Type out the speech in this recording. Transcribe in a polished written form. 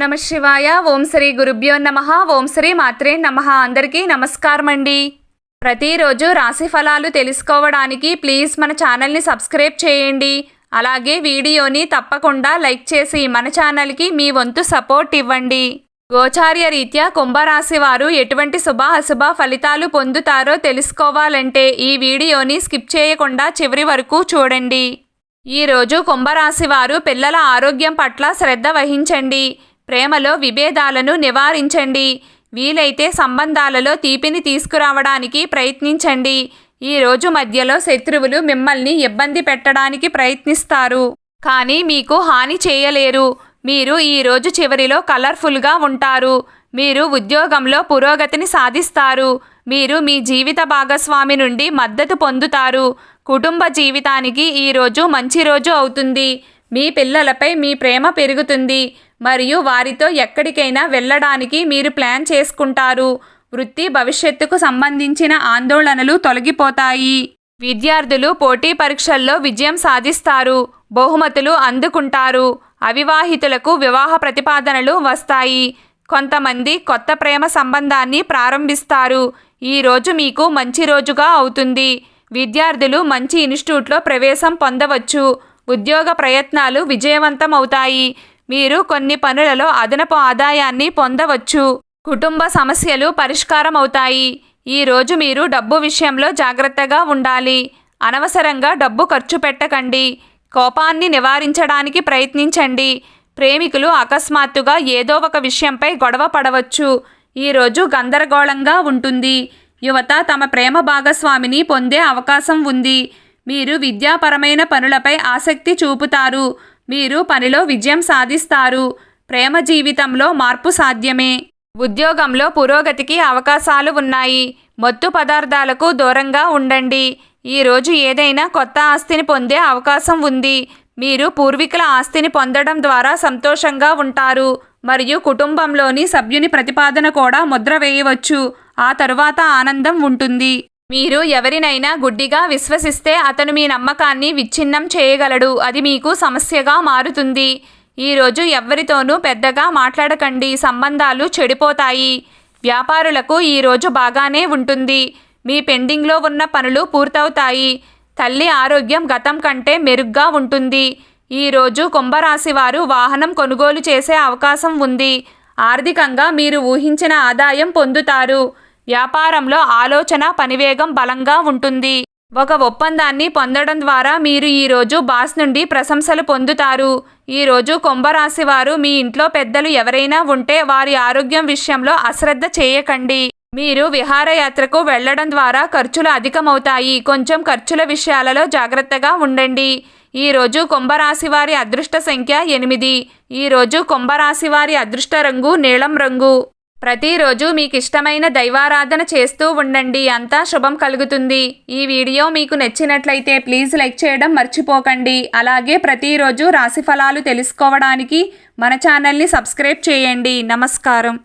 నమః శివాయ. ఓం శ్రీ గురుభ్యో నమః. ఓం శ్రీ మాత్రే నమః. అందరికీ నమస్కారం అండి. ప్రతిరోజు రాశి ఫలాలు తెలుసుకోవడానికి ప్లీజ్ మన ఛానల్ని సబ్స్క్రైబ్ చేయండి. అలాగే వీడియోని తప్పకుండా లైక్ చేసి మన ఛానల్కి మీ వంతు సపోర్ట్ ఇవ్వండి. గోచార్య రీత్యా కుంభరాశి వారు ఎటువంటి శుభ అశుభ ఫలితాలు పొందుతారో తెలుసుకోవాలంటే ఈ వీడియోని స్కిప్ చేయకుండా చివరి వరకు చూడండి. ఈరోజు కుంభరాశి వారు పిల్లల ఆరోగ్యం పట్ల శ్రద్ధ వహించండి. ప్రేమలో విభేదాలను నివారించండి. వీలైతే సంబంధాలలో తీపిని తీసుకురావడానికి ప్రయత్నించండి. ఈరోజు మధ్యలో శత్రువులు మిమ్మల్ని ఇబ్బంది పెట్టడానికి ప్రయత్నిస్తారు, కానీ మీకు హాని చేయలేరు. మీరు ఈరోజు చివరిలో కలర్ఫుల్గా ఉంటారు. మీరు ఉద్యోగంలో పురోగతిని సాధిస్తారు. మీరు మీ జీవిత భాగస్వామి నుండి మద్దతు పొందుతారు. కుటుంబ జీవితానికి ఈరోజు మంచి రోజు అవుతుంది. మీ పిల్లలపై మీ ప్రేమ పెరుగుతుంది మరియు వారితో ఎక్కడికైనా వెళ్ళడానికి మీరు ప్లాన్ చేసుకుంటారు. వృత్తి భవిష్యత్తుకు సంబంధించిన ఆందోళనలు తొలగిపోతాయి. విద్యార్థులు పోటీ పరీక్షల్లో విజయం సాధిస్తారు. బహుమతులు అందుకుంటారు. అవివాహితులకు వివాహ ప్రతిపాదనలు వస్తాయి. కొంతమంది కొత్త ప్రేమ సంబంధాన్ని ప్రారంభిస్తారు. ఈరోజు మీకు మంచి రోజుగా అవుతుంది. విద్యార్థులు మంచి ఇన్స్టిట్యూట్లో ప్రవేశం పొందవచ్చు. ఉద్యోగ ప్రయత్నాలు విజయవంతం అవుతాయి. మీరు కొన్ని పనులలో అదనపు ఆదాయాన్ని పొందవచ్చు. కుటుంబ సమస్యలు పరిష్కారం అవుతాయి. ఈరోజు మీరు డబ్బు విషయంలో జాగ్రత్తగా ఉండాలి. అనవసరంగా డబ్బు ఖర్చు పెట్టకండి. కోపాన్ని నివారించడానికి ప్రయత్నించండి. ప్రేమికులు అకస్మాత్తుగా ఏదో ఒక విషయంపై గొడవ పడవచ్చు. ఈరోజు గందరగోళంగా ఉంటుంది. యువత తమ ప్రేమ భాగస్వామిని పొందే అవకాశం ఉంది. మీరు విద్యాపరమైన పనులపై ఆసక్తి చూపుతారు. మీరు పనిలో విజయం సాధిస్తారు. ప్రేమ జీవితంలో మార్పు సాధ్యమే. ఉద్యోగంలో పురోగతికి అవకాశాలు ఉన్నాయి. మత్తు పదార్థాలకు దూరంగా ఉండండి. ఈరోజు ఏదైనా కొత్త ఆస్తిని పొందే అవకాశం ఉంది. మీరు పూర్వీకుల ఆస్తిని పొందడం ద్వారా సంతోషంగా ఉంటారు మరియు కుటుంబంలోని సభ్యుని ప్రతిపాదన కూడా ముద్ర వేయవచ్చు. ఆ తరువాత ఆనందం ఉంటుంది. మీరు ఎవరినైనా గుడ్డిగా విశ్వసిస్తే అతను మీ నమ్మకాన్ని విచ్ఛిన్నం చేయగలడు. అది మీకు సమస్యగా మారుతుంది. ఈరోజు ఎవరితోనూ పెద్దగా మాట్లాడకండి. సంబంధాలు చెడిపోతాయి. వ్యాపారులకు ఈరోజు బాగానే ఉంటుంది. మీ పెండింగ్లో ఉన్న పనులు పూర్తవుతాయి. తల్లి ఆరోగ్యం గతం కంటే మెరుగ్గా ఉంటుంది. ఈరోజు కుంభరాశి వారు వాహనం కొనుగోలు చేసే అవకాశం ఉంది. ఆర్థికంగా మీరు ఊహించిన ఆదాయం పొందుతారు. వ్యాపారంలో ఆలోచన పనివేగం బలంగా ఉంటుంది. ఒక ఒప్పందాన్ని పొందడం ద్వారా మీరు ఈరోజు బాస్ నుండి ప్రశంసలు పొందుతారు. ఈరోజు కుంభరాశి వారు మీ ఇంట్లో పెద్దలు ఎవరైనా ఉంటే వారి ఆరోగ్యం విషయంలో అశ్రద్ధ చేయకండి. మీరు విహారయాత్రకు వెళ్లడం ద్వారా ఖర్చులు అధికమవుతాయి. కొంచెం ఖర్చుల విషయాలలో జాగ్రత్తగా ఉండండి. ఈరోజు కుంభరాశి వారి అదృష్ట సంఖ్య 8. ఈరోజు కుంభరాశి వారి అదృష్ట రంగు నీలం రంగు. ప్రతిరోజు మీకు ఇష్టమైన దైవారాధన చేస్తూ ఉండండి. అంతా శుభం కలుగుతుంది. ఈ వీడియో మీకు నచ్చినట్లయితే ప్లీజ్ లైక్ చేయడం మర్చిపోకండి. అలాగే ప్రతిరోజు రాశి ఫలాలు తెలుసుకోవడానికి మన ఛానల్ని సబ్స్క్రైబ్ చేయండి. నమస్కారం.